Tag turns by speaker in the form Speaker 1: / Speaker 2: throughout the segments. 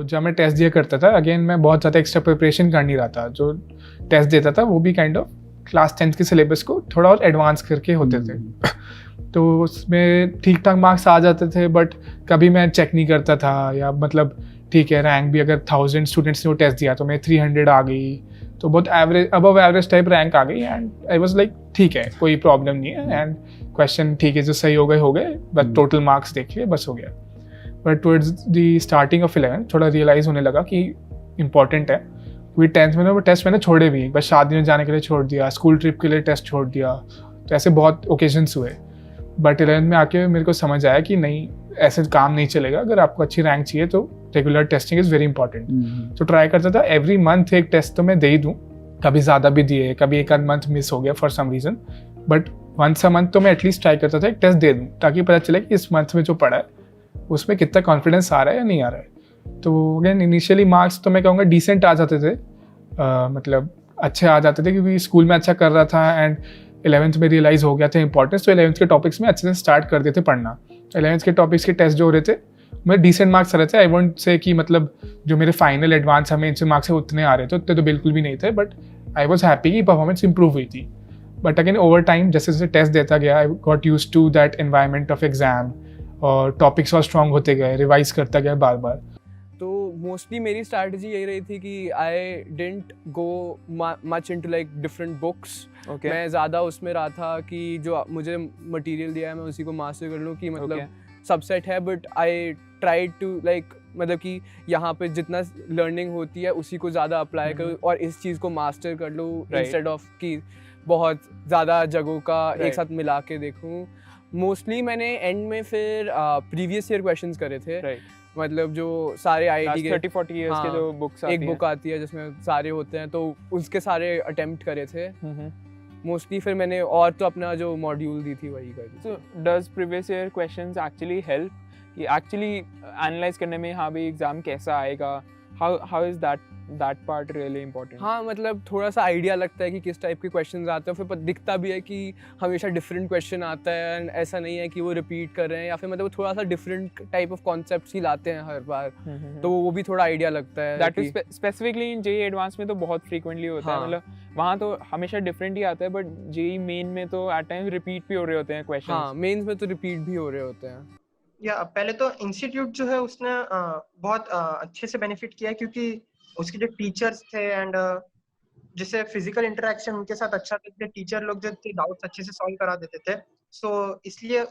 Speaker 1: जब मैं टेस्ट दिया करता था, अगेन मैं बहुत ज़्यादा एक्स्ट्रा प्रिपरेशन कर नहीं रहा था। जो टेस्ट देता था वो भी काइंड ऑफ क्लास 10th के सिलेबस को थोड़ा और एडवांस करके होते थे। तो उसमें ठीक ठाक मार्क्स आ जाते थे, बट कभी मैं चेक नहीं करता था, या मतलब ठीक है रैंक भी अगर 1000 स्टूडेंट्स ने वो टेस्ट दिया तो मैं 300 आ गई, तो बहुत average above average type rank आ गई। एंड आई वाज लाइक ठीक है, कोई प्रॉब्लम नहीं है, एंड क्वेश्चन ठीक है जो सही हो गए, बस टोटल मार्क्स देख लिए बस हो गया। But towards the starting of 11 थोड़ा रियलाइज़ होने लगा कि इंपॉर्टेंट है, क्योंकि 10th में ना वो टेस्ट मैंने छोड़े भी, बस शादी में जाने के लिए छोड़ दिया, स्कूल ट्रिप के लिए टेस्ट छोड़ दिया, तो ऐसे बहुत ओकेजन्स हुए। बट 11th में आके मेरे को समझ आया कि नहीं, ऐसे काम नहीं चलेगा, अगर आपको अच्छी रैंक चाहिए तो regular testing is very important. तो ट्राई करता था एवरी मंथ एक टेस्ट तो मैं दे ही दूँ, कभी ज़्यादा भी दिए, कभी एक आध मंथ मिस हो गया for some reason, but once a month तो मैं एटलीस्ट ट्राई करता था एक टेस्ट दे दूँ, ताकि पता चले कि इस मंथ में जो पढ़ा है उसमें कितना कॉन्फिडेंस आ रहा है या नहीं आ रहा है। तो अगेन इनिशियली मार्क्स तो मैं कहूँगा डिसेंट आ जाते थे, मतलब अच्छे आ जाते थे, क्योंकि स्कूल में अच्छा कर रहा था, एंड 11th में रियलाइज़ हो गया था इंपॉर्टेंस, तो 11th के टॉपिक्स में अच्छे से स्टार्ट कर देते पढ़ना। 11th के टॉपिक्स के टेस्ट जो हो रहे थे मेरे डिसेंट मार्क्स आ रहे थे। आई वोंट से कि मतलब जो मेरे फाइनल एडवांस हमें इनसे मार्क्स है उतने आ रहे थे, उतने तो बिल्कुल भी नहीं थे, बट आई वॉज हैप्पी कि परफॉर्मेंस इंप्रूव हुई थी। बट अगेन ओवर टाइम जैसे जैसे टेस्ट देता गया, I got use to that environment of exam, और टॉपिक्स और स्ट्रॉन्ग होते गए, रिवाइज करता गया बार बार।
Speaker 2: तो मोस्टली मेरी स्ट्रैटेजी यही रही थी कि I didn't go much into like different books. मैं ज़्यादा उसमें रहा था कि जो मुझे मटेरियल दिया है मैं उसी को मास्टर कर लूँ, कि मतलब सबसेट है, but I try to like मतलब कि यहाँ पे जितना लर्निंग होती है उसी को ज़्यादा अप्लाई करूँ और इस चीज़ को मास्टर कर लूँ, इंस्टेड ऑफ कि बहुत ज़्यादा जगहों का एक साथ मिला के देखूँ। मोस्टली मैंने एंड में फिर प्रीवियस ईयर क्वेश्चंस करे थे, मतलब जो सारे आईआईटी के
Speaker 3: 30-40 इयर्स के जो बुक्स आती
Speaker 2: एक बुक आती है जिसमें सारे होते हैं, तो उसके सारे अटेम्प्ट करे थे मोस्टली। फिर मैंने और तो अपना जो मॉड्यूल दी थी वही कर दी।
Speaker 3: So does previous year questions actually help कि एक्चुअली एनालाइज करने में, हाँ भाई एग्जाम कैसा आएगा, how is that part really important?
Speaker 2: हाँ, मतलब थोड़ा सा आइडिया लगता है कि किस टाइप के क्वेश्चंस आते हैं, फिर दिखता भी है कि हमेशा डिफरेंट क्वेश्चन आता है, एंड ऐसा नहीं है कि वो रिपीट कर रहे हैं, या फिर मतलब थोड़ा सा डिफरेंट टाइप ऑफ कॉन्सेप्ट्स ही लाते हैं हर बार, तो वो भी थोड़ा आइडिया लगता है।
Speaker 3: That is specifically in JEE advance में तो बहुत फ्रीक्वेंटली होता है, मतलब वहाँ तो हमेशा डिफरेंट ही आता है, बट जेईई मेन में तो एट टाइम्स रिपीट भी हो रहे होते हैं क्वेश्चंस।
Speaker 2: हाँ, मेंस में तो रिपीट भी हो रहे होते हैं।
Speaker 4: या पहले तो इंस्टीट्यूट जो है उसने बहुत अच्छे से बेनिफिट किया है, क्योंकि उसके जो टीचर्स थे एंड जिससे फिजिकल इंटरेक्शन उनके साथ अच्छा थे, टीचर लोग जो थे डाउट्स अच्छे से सॉल्व करा देते थे, सो इसलिए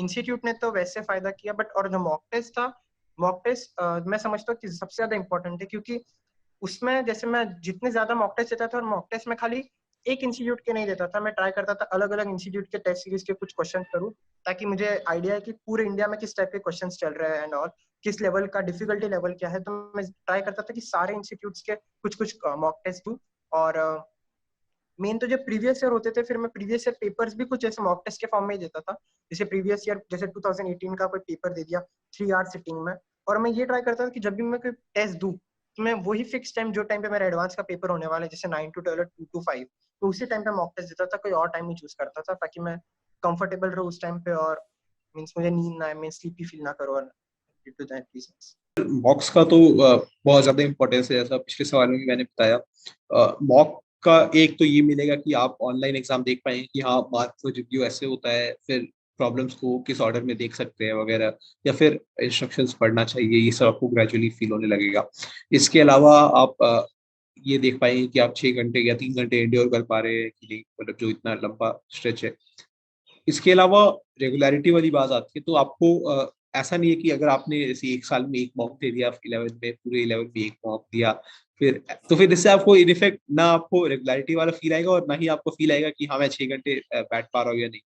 Speaker 4: इंस्टीट्यूट ने तो वैसे फायदा किया। बट और जो मॉक टेस्ट था, मॉक टेस्ट मैं समझता हूँ कि सबसे ज्यादा इंपॉर्टेंट है, क्योंकि उसमें जैसे मैं जितने ज्यादा मॉक टेस्ट देता था, और मॉक टेस्ट में खाली एक इंस्टीट्यूट के नहीं देता था, मैं ट्राई करता था अलग अलग इंस्टीट्यूट के टेस्ट सीरीज के कुछ क्वेश्चन करूँ, ताकि मुझे आइडिया है कि पूरे इंडिया में किस टाइप के क्वेश्चन चल रहे हैं एंड ऑल, किस लेवल का डिफिकल्टी लेवल क्या है। तो मैं ट्राई करता था कि सारे इंस्टीट्यूट्स के कुछ कुछ मॉक टेस्ट दूं। और मेन तो जो प्रीवियस ईयर होते थे, फिर मैं प्रीवियस ईयर पेपर्स भी कुछ ऐसे मॉक टेस्ट के फॉर्म में ही देता था। जैसे प्रीवियस ईयर जैसे 2018 का कोई पेपर दे दिया 3 आवर सिटिंग में, और मैं ये ट्राई करता था कि जब भी मैं कोई टेस्ट दूं तो मैं वही फिक्स टाइम, जो टाइम पे मेरा एडवांस का पेपर होने वाला है, जैसे 9 to 12 2 to 5, तो उसी टाइम पे मॉक टेस्ट देता था, कोई और टाइम नहीं चूज करता था, ताकि मैं कंफर्टेबल रहूं उस टाइम पे, और मींस मुझे नींद ना आए, मैं स्लीपी फील ना करूं, और due to that reasons.
Speaker 5: Mocks का तो बहुत ज्यादा इंपॉर्टेंस है, जैसा पिछले सवाल में मैंने बताया। मॉक का एक तो ये मिलेगा कि आप ऑनलाइन एग्जाम देख पाएंगे कि हाँ मार्क्स रिव्यू ऐसे होता है, फिर प्रॉब्लम्स को किस ऑर्डर में देख सकते हैं वगैरह, या फिर इंस्ट्रक्शंस पढ़ना चाहिए, ये सब आपको ग्रेजुअली फील होने लगेगा। इसके अलावा आप ये देख पाएंगे कि आप 6 घंटे या 3 घंटे एंड्योर कर पा रहे हैं कि नहीं, मतलब जो इतना लंबा स्ट्रेच है। इसके अलावा रेगुलरिटी वाली बात आती है, तो आपको ऐसा नहीं है कि अगर आपने जैसे एक साल में एक मॉक दे दिया, 11th में पूरे 11th में एक मॉक दिया, फिर इससे आपको इन इफेक्ट ना आपको रेगुलरिटी वाला फील आएगा, और ना ही आपको फील आएगा कि हाँ मैं 6 घंटे बैठ पा रहा हूँ या नहीं।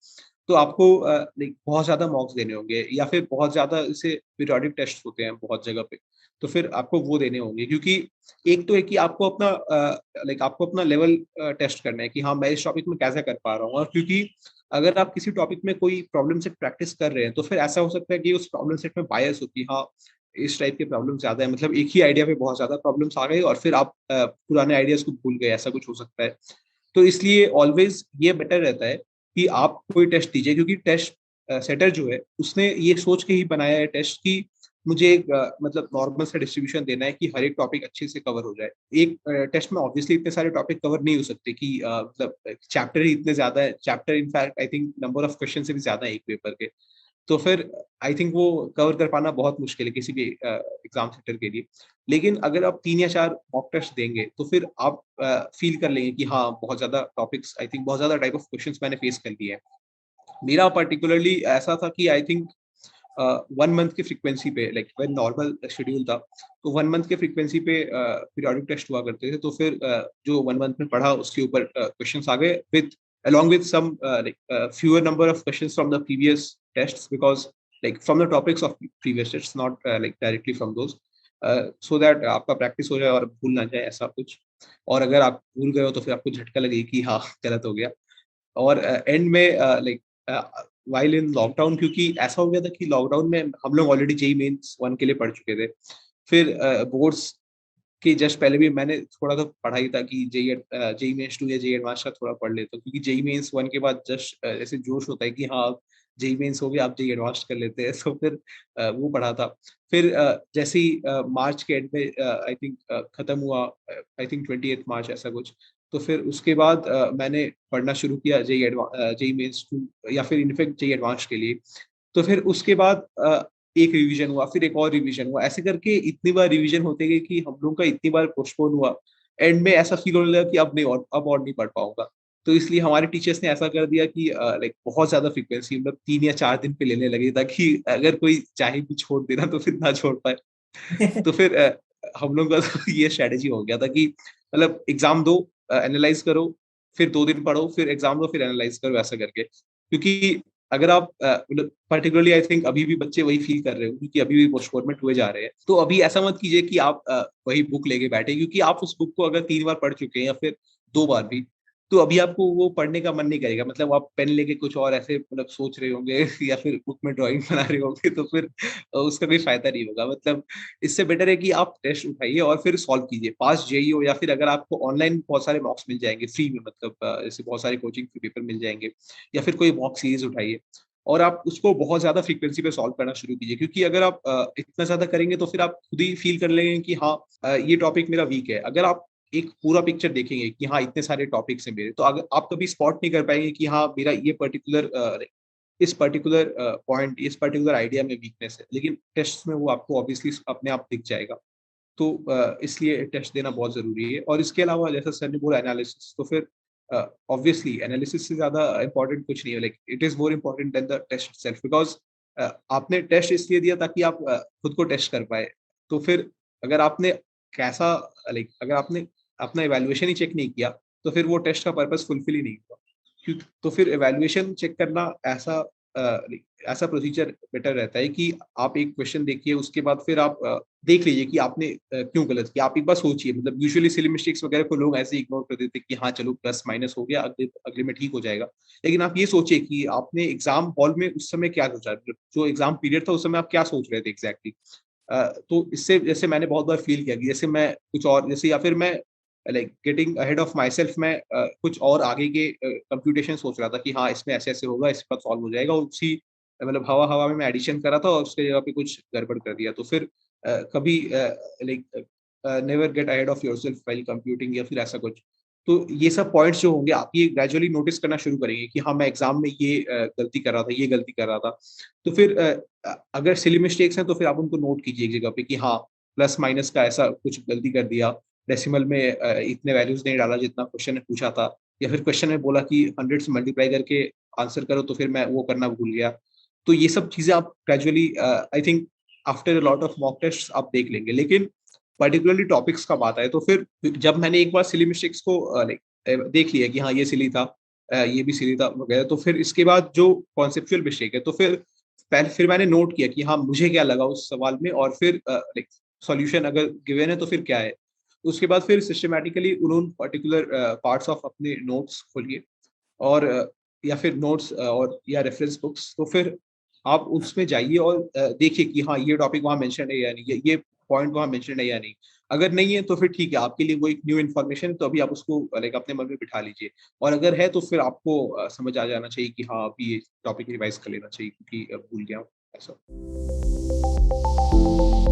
Speaker 5: तो आपको बहुत ज्यादा मॉक्स देने होंगे, या फिर बहुत ज्यादा जैसे पीरियोडिक टेस्ट होते हैं बहुत जगह पे, तो फिर आपको वो देने होंगे, क्योंकि एक तो है कि आपको अपना लेवल टेस्ट करना है कि हाँ मैं इस टॉपिक में कैसे कर पा रहा हूँ। और क्योंकि अगर आप किसी टॉपिक में कोई प्रॉब्लम सेट प्रैक्टिस कर रहे हैं, तो फिर ऐसा हो सकता है कि उस प्रॉब्लम सेट में बायस होती है, हाँ इस टाइप के प्रॉब्लम ज्यादा है, मतलब एक ही आइडिया पे बहुत ज्यादा प्रॉब्लम्स आ गई और फिर आप पुराने आइडियाज को भूल गए, ऐसा कुछ हो सकता है। तो इसलिए ऑलवेज ये बेटर रहता है कि आप कोई टेस्ट दीजिए, क्योंकि टेस्ट सेटर जो है उसने ये सोच के ही बनाया है टेस्ट की मुझे एक मतलब नॉर्मल सा डिस्ट्रीब्यूशन देना है कि हर एक टॉपिक अच्छे से कवर हो जाए। एक टेस्ट में ऑब्वियसली इतने सारे टॉपिक कवर नहीं हो सकते कि मतलब चैप्टर ही इतने ज़्यादा है, chapter in fact I think number of question से भी ज़्यादा है एक पेपर के। तो फिर आई थिंक वो कवर कर पाना बहुत मुश्किल है किसी भी एग्ज़ाम सेंटर के लिए। लेकिन अगर आप 3 या 4 मॉक टेस्ट देंगे, तो फिर आप फ़ील कर लेंगे कि हाँ, बहुत ज़्यादा टॉपिक्स आई थिंक बहुत ज़्यादा टाइप ऑफ क्वेश्चन्स मैंने फेस कर लिए हैं। मेरा पर्टिकुलरली ऐसा था कि आई थिंक 1 मंथ की फ्रीक्वेंसी पे लाइक व्हेन नॉर्मल शेड्यूल था, तो 1 मंथ के फ्रीक्वेंसी पे पीरियोडिक टेस्ट हुआ करते थे। तो फिर जो 1 मंथ में पढ़ा उसके ऊपर क्वेश्चन्स आ गए with along with some fewer number of questions from the previous tests because like from the topics of previous tests not like directly from those so that आपका प्रैक्टिस हो जाए और भूल ना जाए ऐसा कुछ। और अगर आप भूल गए हो तो फिर आपको झटका लगे कि हाँ गलत हो गया। और एंड में लाइक व्हाइल इन लॉकडाउन, क्योंकि ऐसा हो गया था कि लॉकडाउन में हम लोग ऑलरेडी जेईई मेंस 1 के लिए पढ़ चुके थे। फिर बोर्ड्स के जस्ट पहले भी मैंने थोड़ा तो पढ़ा ही था कि जेईई मेंस 2 या जेईई एडवांस का थोड़ा पढ़ लेता हूँ, क्योंकि जेईई मेंस 1 के बाद जस्ट ऐसे जोश होता है कि हाँ अब जेईई मेंस हो गया, आप जेईई एडवांस कर लेते हैं। तो फिर वो पढ़ा था। फिर जैसे ही मार्च के एंड में आई थिंक खत्म हुआ, आई थिंक 28 मार्च ऐसा कुछ। तो फिर उसके बाद मैंने पढ़ना शुरू किया जेईई मेंस 2 या फिर इनफैक्ट जेईई एडवांस के लिए। तो फिर उसके बाद एक रिवीजन हुआ, फिर एक और रिवीजन हुआ, ऐसे करके इतनी बार रिवीजन होते गए कि हम लोग का इतनी बार पोस्टपोन हुआ, एंड में ऐसा फील होने लगा कि अब और नहीं पढ़ पाऊंगा। तो इसलिए हमारे टीचर्स ने ऐसा कर दिया कि लाइक बहुत ज्यादा फ्रीक्वेंसी मतलब 3 या 4 दिन पे लेने लगे, ताकि अगर कोई चाहे भी छोड़ देना तो फिर ना छोड़ पाए। तो फिर हम लोग का तो ये स्ट्रेटेजी हो गया था कि मतलब एग्जाम दो, एनालाइज करो, फिर 2 दिन पढ़ो, फिर एग्जाम दो, फिर एनालाइज करो, ऐसा करके। क्योंकि अगर आप मतलब पर्टिकुलरली आई थिंक अभी भी बच्चे वही फील कर रहे हो, क्योंकि अभी भी पोस्टपोनमेंट हुए जा रहे हैं। तो अभी ऐसा मत कीजिए कि आप वही बुक लेके बैठे, क्योंकि आप उस बुक को अगर 3 बार पढ़ चुके हैं या फिर 2 बार भी, तो अभी आपको वो पढ़ने का मन नहीं करेगा। मतलब आप पेन लेके कुछ और ऐसे मतलब सोच रहे होंगे या फिर बुक में ड्राइंग बना रहे होंगे, तो फिर उसका कोई फायदा नहीं होगा। मतलब इससे बेटर है कि आप टेस्ट उठाइए और फिर सॉल्व कीजिए। पास जेईई हो या फिर अगर आपको ऑनलाइन बहुत सारे मॉक्स मिल जाएँगे फ्री में, मतलब जैसे बहुत सारे कोचिंग के पेपर मिल जाएँगे, या फिर कोई मॉक सीरीज़ उठाइए और आप उसको बहुत ज़्यादा फ्रीक्वेंसी पे सॉल्व करना शुरू कीजिए। क्योंकि अगर आप इतना ज़्यादा करेंगे तो फिर आप खुद ही फील कर लेंगे कि हाँ ये टॉपिक मेरा वीक है। अगर आप एक पूरा पिक्चर देखेंगे कि हाँ इतने सारे टॉपिक्स हैं मेरे, तो अगर आप कभी स्पॉट नहीं कर पाएँगे कि हाँ मेरा ये पर्टिकुलर इस पर्टिकुलर पॉइंट, इस पर्टिकुलर आइडिया में वीकनेस है। लेकिन टेस्ट में वो आपको ऑब्वियसली अपने आप दिख जाएगा। तो इसलिए टेस्ट देना बहुत ज़रूरी है। और इसके अलावा जैसा सर ने बोला एनालिसिस, तो फिर ऑब्वियसली एनालिसिस से ज़्यादा इम्पोर्टेंट कुछ नहीं है। Like it is more important than the test itself, because आपने टेस्ट इसलिए दिया ताकि आप खुद को टेस्ट कर पाएँ। तो फिर अगर आपने कैसा लाइक अगर आपने अपना इवैल्यूएशन ही चेक नहीं किया, तो फिर वो टेस्ट का पर्पस फुलफिल ही नहीं हुआ। तो फिर इवैल्यूएशन चेक करना लाइक ऐसा प्रोसीजर बेटर रहता है कि आप एक क्वेश्चन देखिए, उसके बाद फिर आप देख लीजिए कि आपने क्यों गलत किया। आप एक बार सोचिए, मतलब यूजुअली सिली मिस्टेक्स वगैरह को लोग ऐसे इग्नोर कर देते हैं कि हाँ, चलो प्लस माइनस हो गया, अगले अगले में ठीक हो जाएगा। लेकिन आप ये सोचिए कि आपने एग्ज़ाम हॉल में उस समय क्या सोचा? जो एग्ज़ाम पीरियड था उस समय आप क्या सोच रहे थे एग्ज़ैक्टली? तो इससे जैसे मैंने बहुत बार फ़ील किया कि जैसे मैं कुछ और जैसे या फिर मैं like getting ahead of my self, मैं कुछ और आगे के कंप्यूटेशन सोच रहा था कि हाँ, इसमें ऐसे-ऐसे होगा, इसके बाद सॉल्व हो जाएगा, और उसी मतलब हवा-हवा में मैं एडिशन कर रहा था और उसकी जगह पे कुछ गड़बड़ कर दिया। तो फिर कभी like never get ahead of yourself while computing या फिर ऐसा कुछ। तो ये सब पॉइंट्स जो होंगे आप ये ग्रेजुअली नोटिस करना शुरू करेंगे कि हाँ, मैं एग्ज़ाम में ये गलती कर रहा था, ये गलती कर रहा था। तो फिर अगर सिली मिस्टेक्स हैं तो फिर आप उनको नोट कीजिए एक जगह पे कि हाँ, प्लस माइनस का ऐसा कुछ गलती कर दिया, डेसिमल में इतने वैल्यूज़ नहीं डाला जितना क्वेश्चन ने पूछा था, या फिर क्वेश्चन में बोला कि 100 से मल्टीप्लाई करके आंसर करो, तो फिर मैं वो करना भूल गया। तो ये सब चीज़ें आप gradually I think after a lot of mock tests आप देख लेंगे। लेकिन पर्टिकुलरली टॉपिक्स का बात आए तो फिर जब मैंने एक बार सिली मिस्टेक्स को लाइक देख लिया कि हाँ, ये सिली था, ये भी सिली था वगैरह, तो फिर इसके बाद जो कॉन्सेप्चुअल मिस्टेक है, तो फिर मैंने नोट किया कि हाँ, मुझे क्या लगा उस सवाल में, और फिर लाइक सॉल्यूशन अगर गिवन है तो फिर क्या है। उसके बाद फिर सिस्टमैटिकली उन पर्टिकुलर पार्ट्स ऑफ अपने नोट्स खोलिए और या फिर नोट्स और या रेफरेंस बुक्स, तो फिर आप उसमें जाइए और देखिए कि हाँ, ये टॉपिक वहाँ मेंशन है या नहीं, ये पॉइंट वहाँ मेंशन है या नहीं। अगर नहीं है तो फिर ठीक है, आपके लिए वो एक न्यू इन्फॉर्मेशन है, तो अभी आप उसको लाइक अपने मन में बिठा लीजिए। और अगर है तो फिर आपको समझ आ जाना चाहिए कि हाँ, अभी ये टॉपिक रिवाइज़ कर लेना चाहिए क्योंकि भूल गया हूँ, ऐसा। Thank you.